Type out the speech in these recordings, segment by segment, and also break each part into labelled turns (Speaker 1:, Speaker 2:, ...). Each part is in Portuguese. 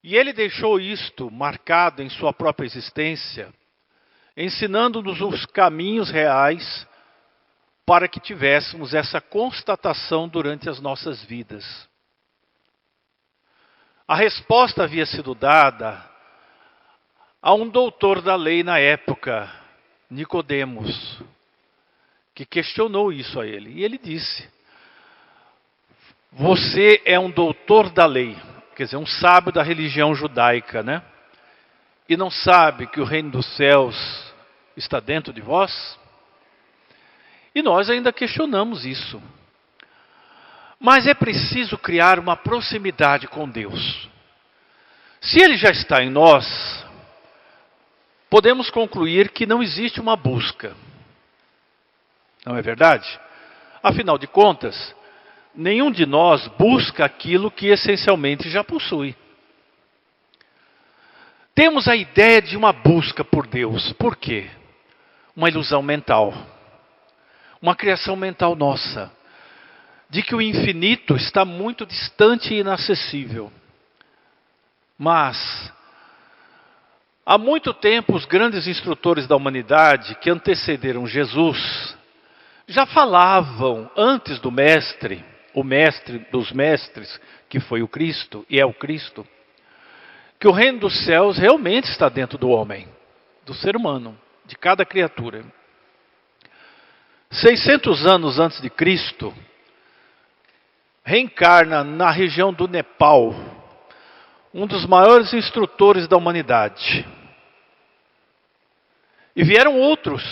Speaker 1: E ele deixou isto marcado em sua própria existência, ensinando-nos os caminhos reais para que tivéssemos essa constatação durante as nossas vidas. A resposta havia sido dada a um doutor da lei na época, Nicodemos, que questionou isso a ele. E ele disse: você é um doutor da lei, quer dizer, um sábio da religião judaica, né? E não sabe que o reino dos céus está dentro de vós? E nós ainda questionamos isso. Mas é preciso criar uma proximidade com Deus. Se Ele já está em nós, podemos concluir que não existe uma busca. Não é verdade? Afinal de contas, nenhum de nós busca aquilo que essencialmente já possui. Temos a ideia de uma busca por Deus. Por quê? Uma ilusão mental. Uma criação mental nossa. De que o infinito está muito distante e inacessível. Mas, há muito tempo, os grandes instrutores da humanidade que antecederam Jesus já falavam antes do Mestre, o Mestre dos Mestres, que foi o Cristo e é o Cristo, que o reino dos céus realmente está dentro do homem, do ser humano, de cada criatura. 600 anos antes de Cristo, reencarna na região do Nepal, um dos maiores instrutores da humanidade. E vieram outros,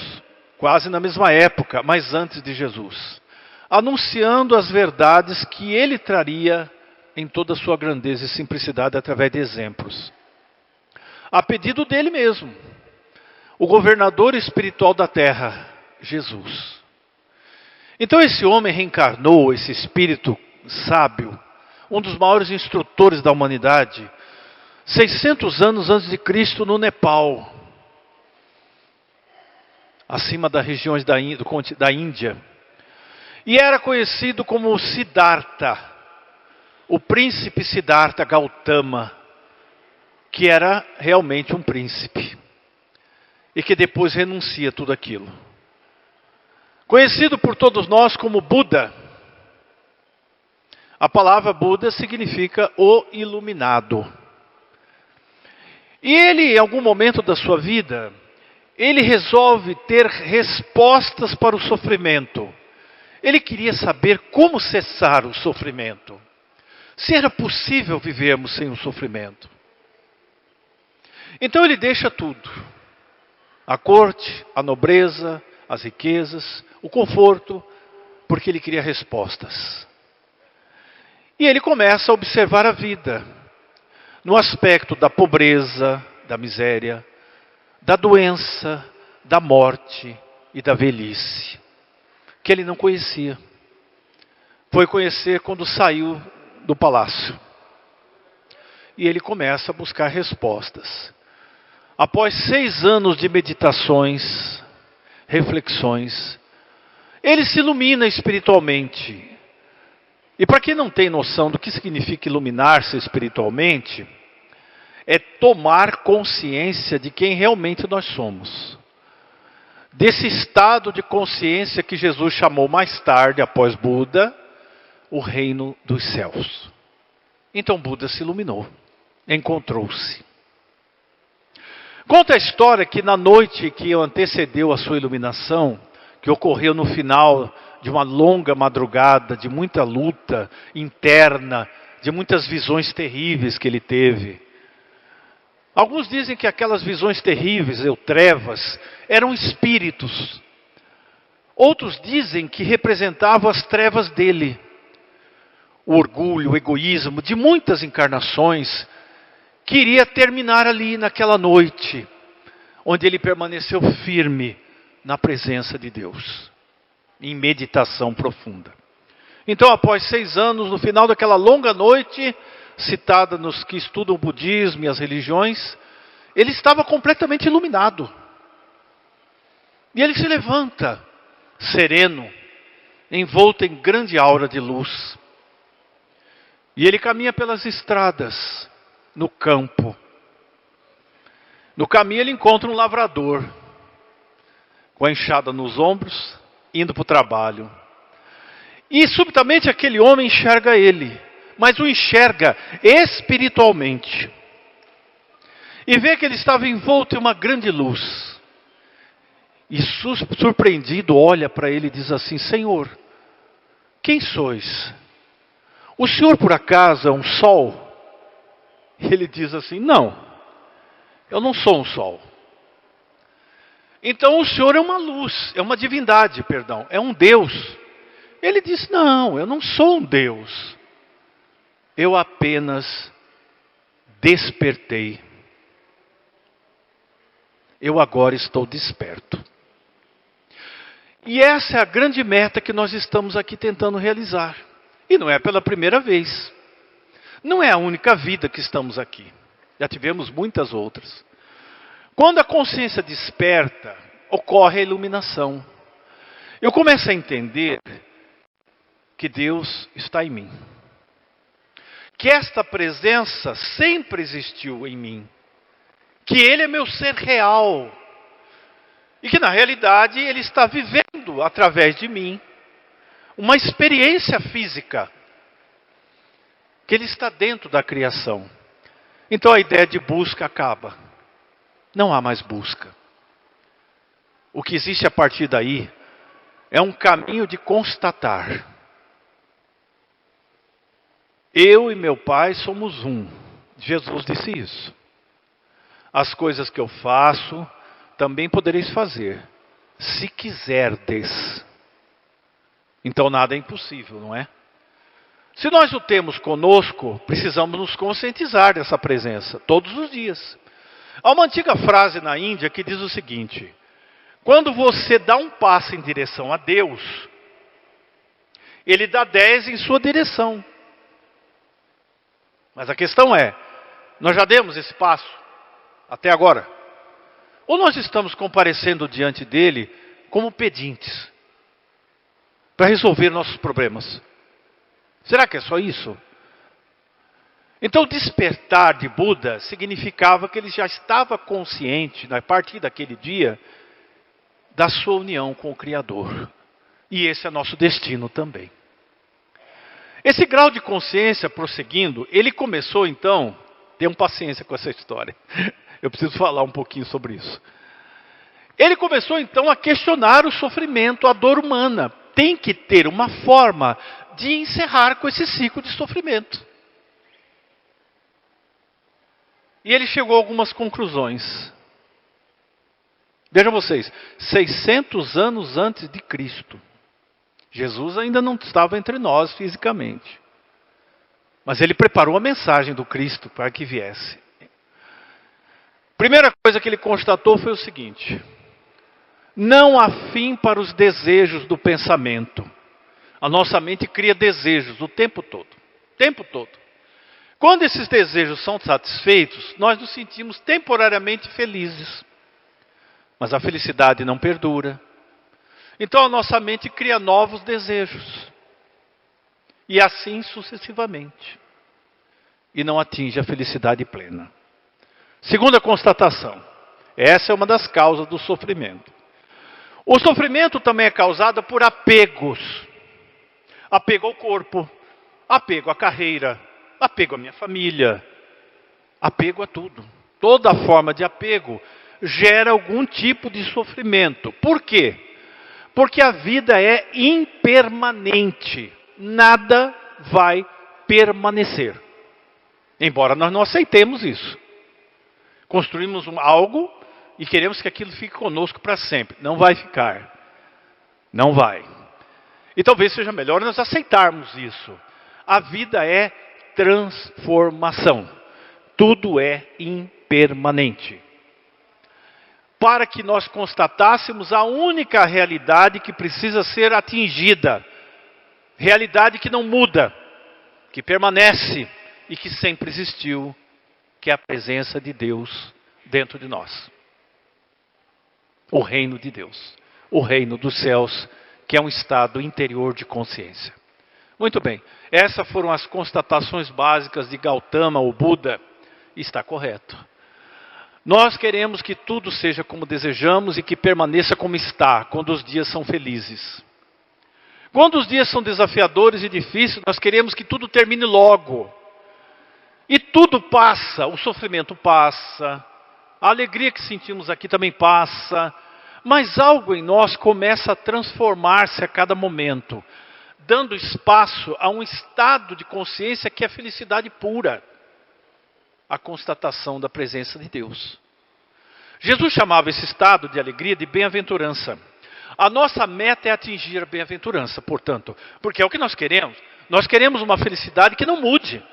Speaker 1: quase na mesma época, mas antes de Jesus, anunciando as verdades que ele traria em toda a sua grandeza e simplicidade através de exemplos. A pedido dele mesmo, o governador espiritual da terra, Jesus. Então esse homem reencarnou, esse espírito sábio, um dos maiores instrutores da humanidade, 600 anos antes de Cristo no Nepal, acima das regiões da Índia. E era conhecido como Siddhartha, o príncipe Siddhartha Gautama, que era realmente um príncipe. E que depois renuncia tudo aquilo. Conhecido por todos nós como Buda. A palavra Buda significa o iluminado. E ele, em algum momento da sua vida, ele resolve ter respostas para o sofrimento. Ele queria saber como cessar o sofrimento. Se era possível vivermos sem o sofrimento. Então ele deixa tudo. A corte, a nobreza, as riquezas, o conforto, porque ele queria respostas. E ele começa a observar a vida, no aspecto da pobreza, da miséria, da doença, da morte e da velhice, que ele não conhecia. Foi conhecer quando saiu do palácio. E ele começa a buscar respostas. Após 6 anos de meditações, reflexões, ele se ilumina espiritualmente. E para quem não tem noção do que significa iluminar-se espiritualmente, é tomar consciência de quem realmente nós somos. Desse estado de consciência que Jesus chamou mais tarde, após Buda, o reino dos céus. Então Buda se iluminou, encontrou-se. Conta a história que na noite que antecedeu a sua iluminação, que ocorreu no final de uma longa madrugada, de muita luta interna, de muitas visões terríveis que ele teve. Alguns dizem que aquelas visões terríveis, ou trevas, eram espíritos. Outros dizem que representavam as trevas dele. O orgulho, o egoísmo de muitas encarnações, que iria terminar ali naquela noite, onde ele permaneceu firme na presença de Deus, em meditação profunda. Então, após 6 anos, no final daquela longa noite, citada nos que estudam o budismo e as religiões, ele estava completamente iluminado. E ele se levanta, sereno, envolto em grande aura de luz. E ele caminha pelas estradas, no campo. No caminho ele encontra um lavrador, com a enxada nos ombros, indo para o trabalho. E subitamente aquele homem enxerga ele, mas o enxerga espiritualmente. E vê que ele estava envolto em uma grande luz. E surpreendido olha para ele e diz assim: Senhor, quem sois? O senhor por acaso é um sol? E ele diz assim: não, eu não sou um sol. Então o senhor é uma luz, é uma divindade, perdão, é um Deus. Ele diz: não, eu não sou um Deus. Eu apenas despertei. Eu agora estou desperto. E essa é a grande meta que nós estamos aqui tentando realizar. E não é pela primeira vez. Não é a única vida que estamos aqui. Já tivemos muitas outras. Quando a consciência desperta, ocorre a iluminação. Eu começo a entender que Deus está em mim. Que esta presença sempre existiu em mim. Que Ele é meu ser real. E que na realidade Ele está vivendo através de mim uma experiência física. Que Ele está dentro da criação. Então a ideia de busca acaba. Não há mais busca. O que existe a partir daí é um caminho de constatar. Eu e meu Pai somos um. Jesus disse isso. As coisas que eu faço, também podereis fazer, se quiserdes. Então nada é impossível, não é? Se nós o temos conosco, precisamos nos conscientizar dessa presença, todos os dias. Há uma antiga frase na Índia que diz o seguinte: quando você dá um passo em direção a Deus, Ele dá 10 em sua direção. Mas a questão é, nós já demos esse passo até agora? Ou nós estamos comparecendo diante dele como pedintes para resolver nossos problemas? Será que é só isso? Então despertar de Buda significava que ele já estava consciente, a partir daquele dia, da sua união com o Criador. E esse é nosso destino também. Esse grau de consciência, prosseguindo, ele começou então, tenham paciência com essa história, eu preciso falar um pouquinho sobre isso. Ele começou então a questionar o sofrimento, a dor humana. Tem que ter uma forma de encerrar com esse ciclo de sofrimento. E ele chegou a algumas conclusões. Vejam vocês, 600 anos antes de Cristo, Jesus ainda não estava entre nós fisicamente. Mas ele preparou a mensagem do Cristo para que viesse. Primeira coisa que ele constatou foi o seguinte: não há fim para os desejos do pensamento. A nossa mente cria desejos o tempo todo. O tempo todo. Quando esses desejos são satisfeitos, nós nos sentimos temporariamente felizes. Mas a felicidade não perdura. Então a nossa mente cria novos desejos. E assim sucessivamente. E não atinge a felicidade plena. Segunda constatação. Essa é uma das causas do sofrimento. O sofrimento também é causado por apegos. Apego ao corpo. Apego à carreira. Apego à minha família. Apego a tudo. Toda forma de apego gera algum tipo de sofrimento. Por quê? Porque a vida é impermanente. Nada vai permanecer. Embora nós não aceitemos isso. Construímos algo e queremos que aquilo fique conosco para sempre. Não vai ficar. Não vai. E talvez seja melhor nós aceitarmos isso. A vida é transformação. Tudo é impermanente. Para que nós constatássemos a única realidade que precisa ser atingida. Realidade que não muda, que permanece e que sempre existiu, que é a presença de Deus dentro de nós. O reino de Deus, o reino dos céus, que é um estado interior de consciência. Muito bem, essas foram as constatações básicas de Gautama, o Buda, E está correto. Nós queremos que tudo seja como desejamos e que permaneça como está, quando os dias são felizes. Quando os dias são desafiadores e difíceis, nós queremos que tudo termine logo. E tudo passa, o sofrimento passa, a alegria que sentimos aqui também passa, mas algo em nós começa a transformar-se a cada momento, dando espaço a um estado de consciência que é felicidade pura. A constatação da presença de Deus. Jesus chamava esse estado de alegria de bem-aventurança. A nossa meta é atingir a bem-aventurança, portanto, porque é o que nós queremos. Nós queremos uma felicidade que não mude,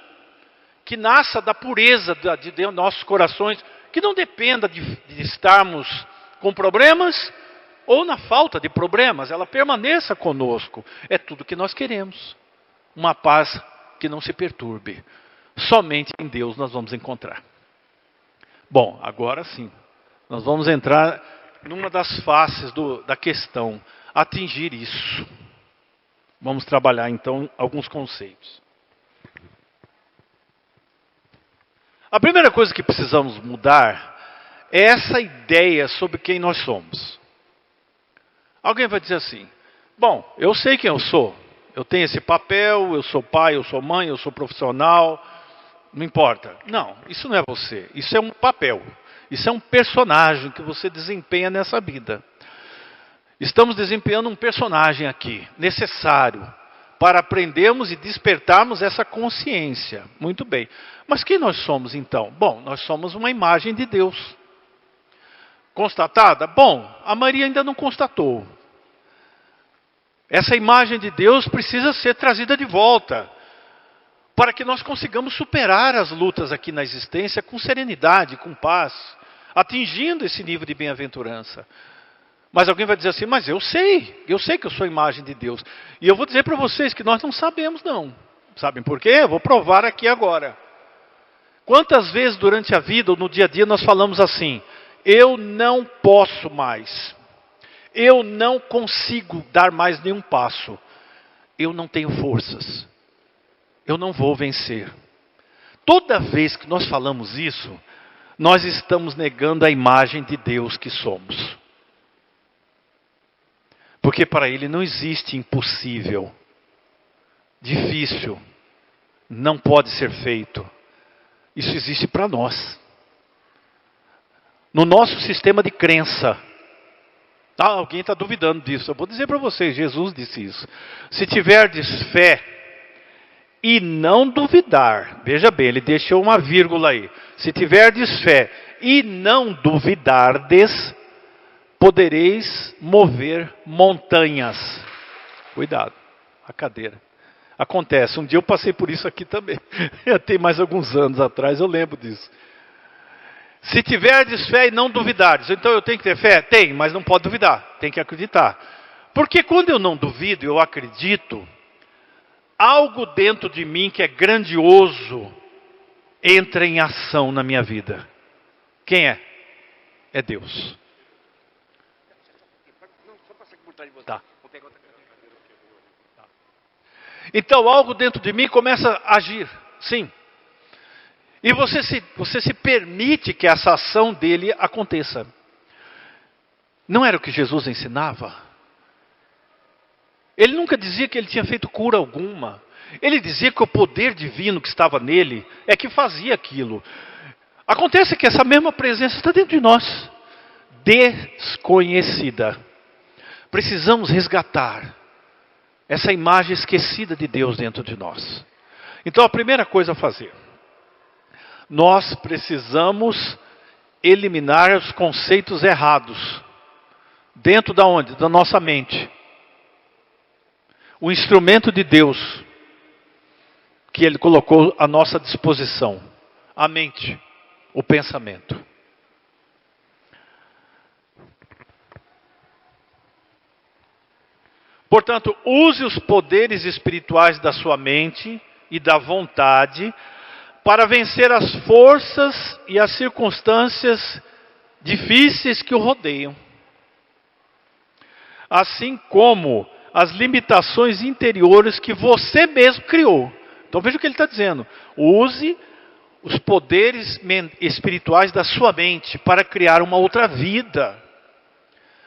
Speaker 1: que nasça da pureza de nossos corações, que não dependa de estarmos com problemas ou na falta de problemas, ela permaneça conosco. É tudo que nós queremos. Uma paz que não se perturbe. Somente em Deus nós vamos encontrar. Bom, agora sim, nós vamos entrar numa das faces da questão, atingir isso. Vamos trabalhar então alguns conceitos. A primeira coisa que precisamos mudar é essa ideia sobre quem nós somos. Alguém vai dizer assim, bom, eu sei quem eu sou, eu tenho esse papel, eu sou pai, eu sou mãe, eu sou profissional, não importa. Não, isso não é você, isso é um papel, isso é um personagem que você desempenha nessa vida. Estamos desempenhando um personagem aqui, necessário, para aprendermos e despertarmos essa consciência. Muito bem. Mas quem nós somos então? Bom, nós somos uma imagem de Deus. Constatada? Bom, a Maria ainda não constatou. Essa imagem de Deus precisa ser trazida de volta, para que nós consigamos superar as lutas aqui na existência com serenidade, com paz, atingindo esse nível de bem-aventurança. Mas alguém vai dizer assim, mas eu sei que eu sou a imagem de Deus. E eu vou dizer para vocês que nós não sabemos não. Sabem por quê? Eu vou provar aqui agora. Quantas vezes durante a vida ou no dia a dia nós falamos assim, eu não posso mais, eu não consigo dar mais nenhum passo, eu não tenho forças. Eu não vou vencer. Toda vez que nós falamos isso, nós estamos negando a imagem de Deus que somos. Porque para Ele não existe impossível, difícil, não pode ser feito. Isso existe para nós. No nosso sistema de crença. Alguém está duvidando disso. Eu vou dizer para vocês, Jesus disse isso. Se tiverdes fé e não duvidar, veja bem, ele deixou uma vírgula aí. Se tiverdes fé e não duvidardes, podereis mover montanhas. Cuidado, a cadeira. Acontece, um dia eu passei por isso aqui também. Tem mais alguns anos atrás, eu lembro disso. Se tiverdes fé e não duvidardes, então eu tenho que ter fé? Tem, mas não pode duvidar, tem que acreditar. Porque quando eu não duvido, eu acredito, algo dentro de mim que é grandioso entra em ação na minha vida. Quem é? É Deus. Tá. Então algo dentro de mim começa a agir, sim. E você se permite que essa ação dele aconteça. Não era o que Jesus ensinava? Ele nunca dizia que ele tinha feito cura alguma. Ele dizia que o poder divino que estava nele é que fazia aquilo. Acontece que essa mesma presença está dentro de nós. Desconhecida. Precisamos resgatar essa imagem esquecida de Deus dentro de nós. Então a primeira coisa a fazer. Nós precisamos eliminar os conceitos errados. Dentro da onde? Da nossa mente. O instrumento de Deus que Ele colocou à nossa disposição. A mente, o pensamento. Portanto, use os poderes espirituais da sua mente e da vontade para vencer as forças e as circunstâncias difíceis que o rodeiam. Assim como as limitações interiores que você mesmo criou. Então veja o que ele está dizendo. Use os poderes espirituais da sua mente para criar uma outra vida.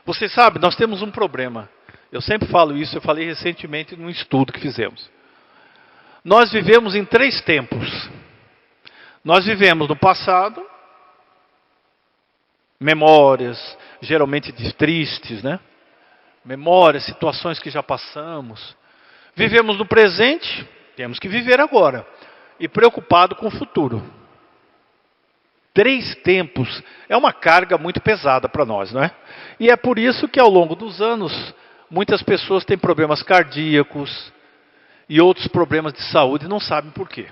Speaker 1: Você sabe, nós temos um problema. Eu sempre falo isso, eu falei recentemente num estudo que fizemos. Nós vivemos em 3 tempos. Nós vivemos no passado, memórias, geralmente tristes, né? Memórias, situações que já passamos. Vivemos no presente, temos que viver agora. E preocupado com o futuro. 3 tempos é uma carga muito pesada para nós, não é? E é por isso que ao longo dos anos, muitas pessoas têm problemas cardíacos e outros problemas de saúde e não sabem por quê.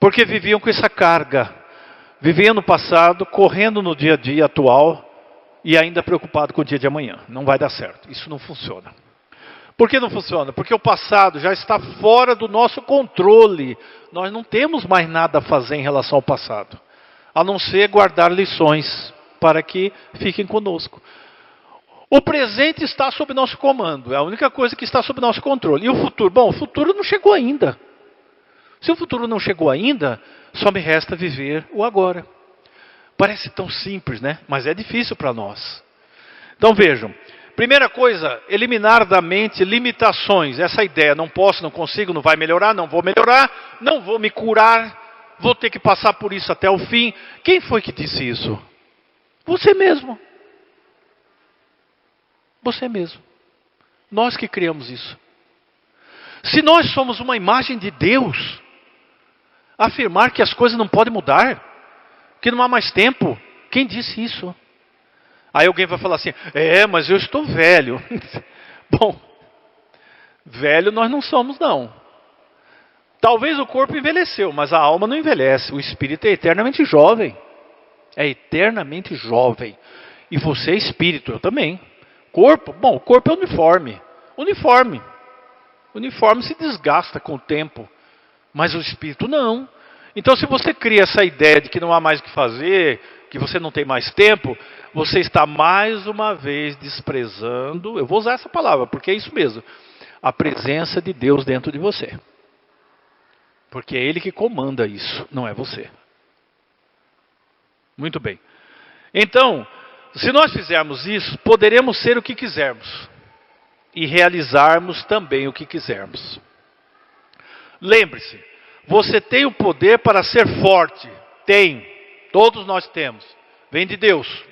Speaker 1: Porque viviam com essa carga. Viviam no passado, correndo no dia a dia atual e ainda preocupado com o dia de amanhã. Não vai dar certo, isso não funciona. Por que não funciona? Porque o passado já está fora do nosso controle. Nós não temos mais nada a fazer em relação ao passado, a não ser guardar lições para que fiquem conosco. O presente está sob nosso comando, é a única coisa que está sob nosso controle. E o futuro? Bom, o futuro não chegou ainda. Se o futuro não chegou ainda, só me resta viver o agora. Parece tão simples, né? Mas é difícil para nós. Então vejam. Primeira coisa, eliminar da mente limitações. Essa ideia, não posso, não consigo, não vai melhorar, não vou me curar, vou ter que passar por isso até o fim. Quem foi que disse isso? Você mesmo. Você mesmo. Nós que criamos isso. Se nós somos uma imagem de Deus, afirmar que as coisas não podem mudar, que não há mais tempo, quem disse isso? Aí alguém vai falar assim, mas eu estou velho. Bom, velho nós não somos não. Talvez o corpo envelheceu, mas a alma não envelhece. O espírito é eternamente jovem. É eternamente jovem. E você é espírito, eu também. Corpo, bom, o corpo é uniforme. Uniforme se desgasta com o tempo. Mas o espírito não. Então se você cria essa ideia de que não há mais o que fazer, que você não tem mais tempo, você está mais uma vez desprezando, eu vou usar essa palavra, porque é isso mesmo, a presença de Deus dentro de você. Porque é Ele que comanda isso, não é você. Muito bem. Então, se nós fizermos isso, poderemos ser o que quisermos. E realizarmos também o que quisermos. Lembre-se, você tem o poder para ser forte. Tem. Todos nós temos. Vem de Deus.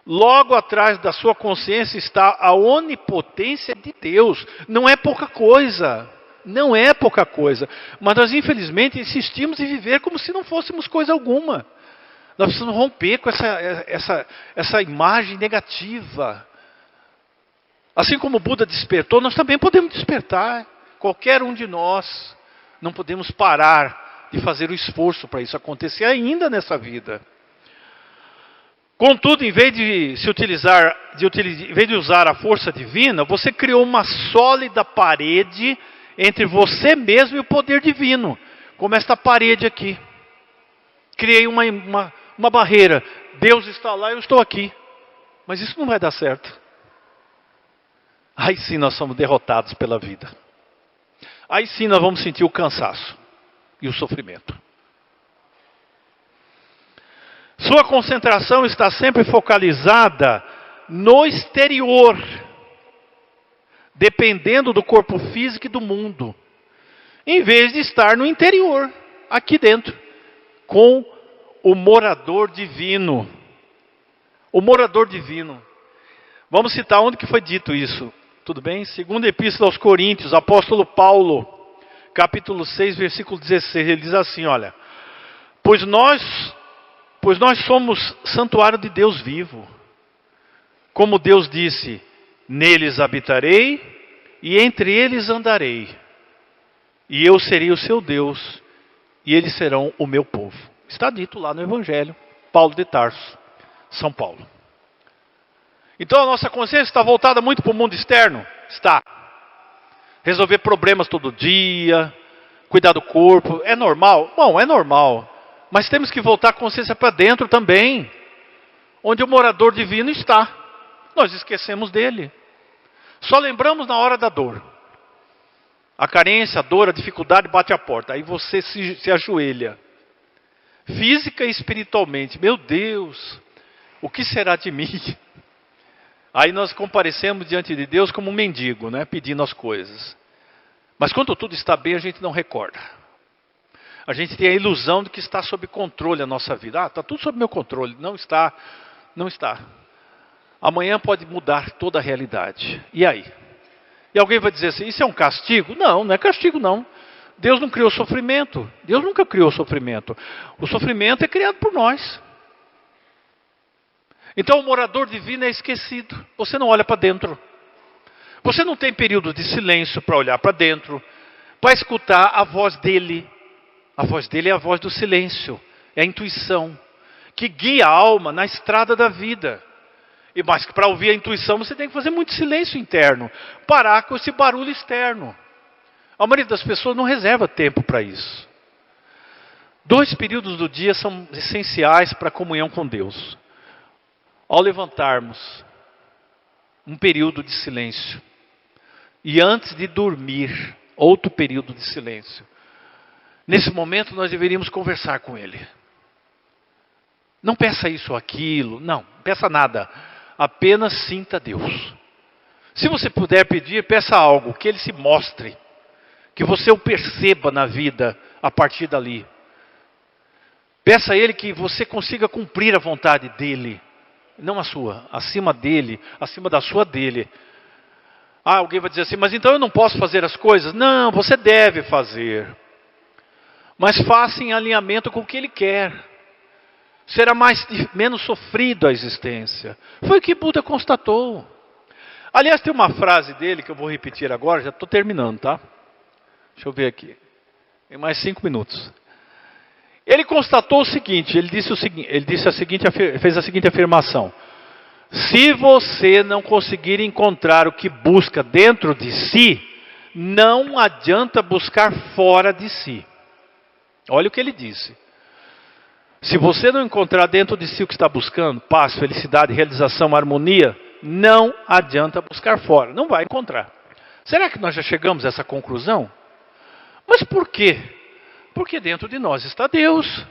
Speaker 1: Logo atrás da sua consciência está a onipotência de Deus. Não é pouca coisa. Não é pouca coisa. Mas nós, infelizmente, insistimos em viver como se não fôssemos coisa alguma. Nós precisamos romper com essa imagem negativa. Assim como o Buda despertou, nós também podemos despertar. Qualquer um de nós. Não podemos parar de fazer o esforço para isso acontecer ainda nessa vida. Contudo, em vez de usar a força divina, você criou uma sólida parede entre você mesmo e o poder divino. Como esta parede aqui. Criei uma barreira. Deus está lá, eu estou aqui. Mas isso não vai dar certo. Aí sim nós somos derrotados pela vida. Aí sim nós vamos sentir o cansaço e o sofrimento. Sua concentração está sempre focalizada no exterior, dependendo do corpo físico e do mundo, em vez de estar no interior, aqui dentro, com o morador divino. O morador divino. Vamos citar onde que foi dito isso. Tudo bem? Segunda Epístola aos Coríntios, apóstolo Paulo, capítulo 6, versículo 16, ele diz assim, olha, pois nós somos santuário de Deus vivo. Como Deus disse, neles habitarei e entre eles andarei. E eu serei o seu Deus e eles serão o meu povo. Está dito lá no Evangelho, Paulo de Tarso, São Paulo. Então a nossa consciência está voltada muito para o mundo externo? Está. Resolver problemas todo dia, cuidar do corpo, é normal? Bom, é normal. Mas temos que voltar a consciência para dentro também, onde o morador divino está. Nós esquecemos dele. Só lembramos na hora da dor. A carência, a dor, a dificuldade bate a porta. Aí você se ajoelha. Física e espiritualmente. Meu Deus, o que será de mim? Aí nós comparecemos diante de Deus como um mendigo, né? Pedindo as coisas. Mas quando tudo está bem, a gente não recorda. A gente tem a ilusão de que está sob controle a nossa vida. Ah, está tudo sob meu controle. Não está. Não está. Amanhã pode mudar toda a realidade. E aí? E alguém vai dizer assim, isso é um castigo? Não, não é castigo não. Deus não criou sofrimento. Deus nunca criou sofrimento. O sofrimento é criado por nós. Então o morador divino é esquecido. Você não olha para dentro. Você não tem período de silêncio para olhar para dentro, para escutar a voz dele. A voz dele é a voz do silêncio, é a intuição, que guia a alma na estrada da vida. E mais que para ouvir a intuição, você tem que fazer muito silêncio interno, parar com esse barulho externo. A maioria das pessoas não reserva tempo para isso. 2 períodos do dia são essenciais para a comunhão com Deus. Ao levantarmos, um período de silêncio. E antes de dormir, outro período de silêncio. Nesse momento nós deveríamos conversar com Ele. Não peça isso ou aquilo, não peça nada. Apenas sinta Deus. Se você puder pedir, peça algo, que Ele se mostre. Que você o perceba na vida a partir dali. Peça a Ele que você consiga cumprir a vontade dEle. Não a sua, acima dEle, acima da sua dEle. Ah, alguém vai dizer assim, mas então eu não posso fazer as coisas? Não, você deve fazer. Mas faça em alinhamento com o que Ele quer. Será menos sofrido a existência. Foi o que Buda constatou. Aliás, tem uma frase dele que eu vou repetir agora, já estou terminando, tá? Deixa eu ver aqui. Tem mais 5 minutos. Ele constatou o seguinte, ele fez a seguinte afirmação. Se você não conseguir encontrar o que busca dentro de si, não adianta buscar fora de si. Olha o que ele disse. Se você não encontrar dentro de si o que está buscando, paz, felicidade, realização, harmonia, não adianta buscar fora. Não vai encontrar. Será que nós já chegamos a essa conclusão? Mas por quê? Porque dentro de nós está Deus.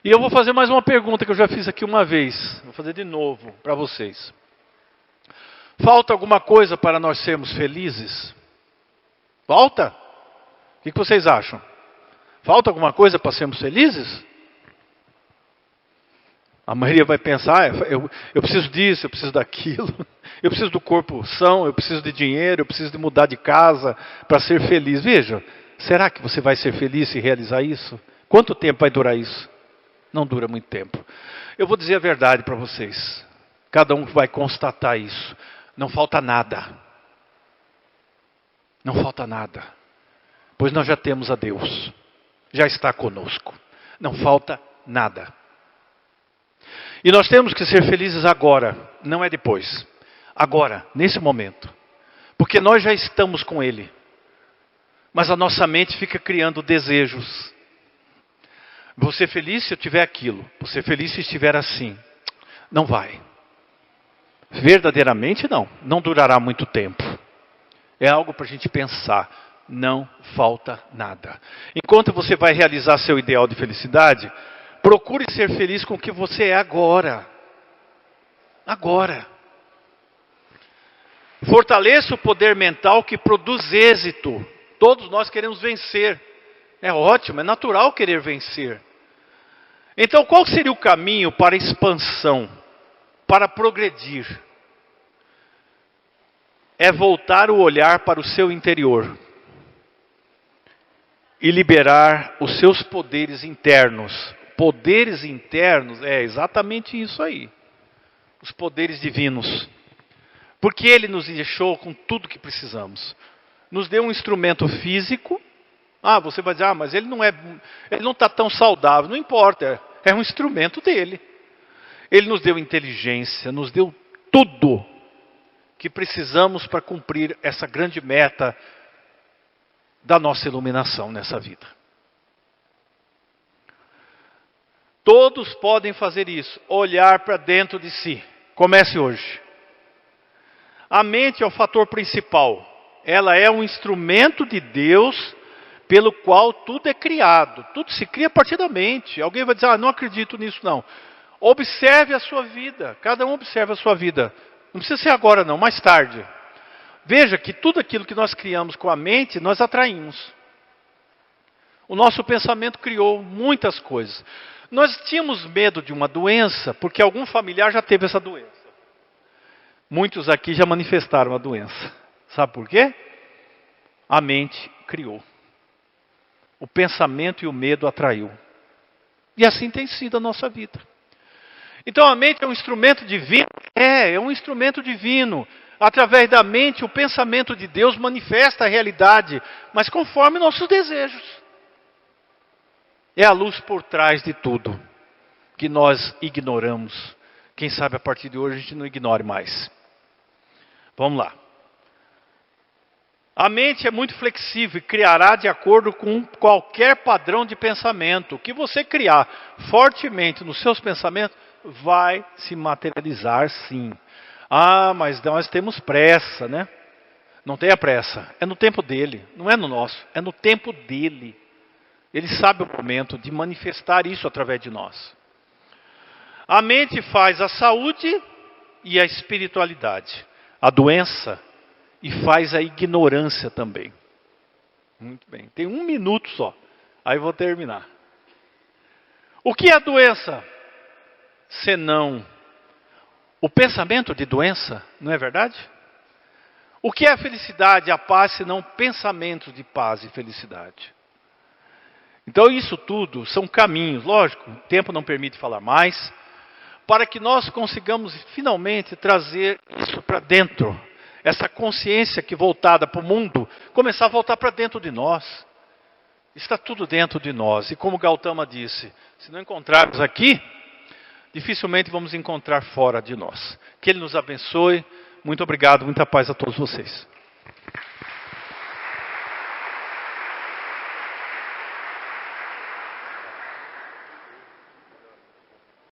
Speaker 1: E eu vou fazer mais uma pergunta que eu já fiz aqui uma vez. Vou fazer de novo para vocês. Falta alguma coisa para nós sermos felizes? Falta? O que vocês acham? Falta alguma coisa para sermos felizes? A maioria vai pensar, eu preciso disso, eu preciso daquilo, eu preciso do corpo são, eu preciso de dinheiro, eu preciso de mudar de casa para ser feliz. Veja, será que você vai ser feliz se realizar isso? Quanto tempo vai durar isso? Não dura muito tempo. Eu vou dizer a verdade para vocês. Cada um vai constatar isso. Não falta nada. Não falta nada. Pois nós já temos a Deus. Já está conosco. Não falta nada. E nós temos que ser felizes agora, não é depois. Agora, nesse momento. Porque nós já estamos com Ele. Mas a nossa mente fica criando desejos. Vou ser feliz se eu tiver aquilo. Vou ser feliz se estiver assim. Não vai. Verdadeiramente não. Não durará muito tempo. É algo para a gente pensar. Não falta nada. Enquanto você vai realizar seu ideal de felicidade, procure ser feliz com o que você é agora. Agora. Fortaleça o poder mental que produz êxito. Todos nós queremos vencer. É ótimo, é natural querer vencer. Então qual seria o caminho para a expansão? Para progredir? É voltar o olhar para o seu interior. E liberar os seus poderes internos. Poderes internos é exatamente isso aí. Os poderes divinos. Porque Ele nos deixou com tudo que precisamos. Nos deu um instrumento físico. Ah, você vai dizer, mas ele não está tão saudável. Não importa, é um instrumento dele. Ele nos deu inteligência, nos deu tudo que precisamos para cumprir essa grande meta da nossa iluminação nessa vida. Todos podem fazer isso, olhar para dentro de si. Comece hoje. A mente é o fator principal. Ela é um instrumento de Deus pelo qual tudo é criado. Tudo se cria a partir da mente. Alguém vai dizer, não acredito nisso não. Observe a sua vida. Cada um observe a sua vida. Não precisa ser agora não, mais tarde. Veja que tudo aquilo que nós criamos com a mente, nós atraímos. O nosso pensamento criou muitas coisas. Nós tínhamos medo de uma doença, porque algum familiar já teve essa doença. Muitos aqui já manifestaram a doença. Sabe por quê? A mente criou. O pensamento e o medo atraiu. E assim tem sido a nossa vida. Então a mente é um instrumento divino? É um instrumento divino. Através da mente, o pensamento de Deus manifesta a realidade, mas conforme nossos desejos. É a luz por trás de tudo, que nós ignoramos. Quem sabe a partir de hoje a gente não ignore mais. Vamos lá. A mente é muito flexível e criará de acordo com qualquer padrão de pensamento. O que você criar fortemente nos seus pensamentos vai se materializar sim. Mas nós temos pressa, né? Não tenha pressa. É no tempo dele, não é no nosso. É no tempo dele. Ele sabe o momento de manifestar isso através de nós. A mente faz a saúde e a espiritualidade. A doença e faz a ignorância também. Muito bem. Tem 1 minuto só. Aí vou terminar. O que é a doença? Senão o pensamento de doença, não é verdade? O que é a felicidade, a paz, senão pensamentos de paz e felicidade? Então isso tudo são caminhos, lógico, o tempo não permite falar mais, para que nós consigamos finalmente trazer isso para dentro, essa consciência que voltada para o mundo, começar a voltar para dentro de nós. Está tudo dentro de nós, e como Gautama disse, se não encontrarmos aqui, dificilmente vamos encontrar fora de nós. Que Ele nos abençoe. Muito obrigado, muita paz a todos vocês.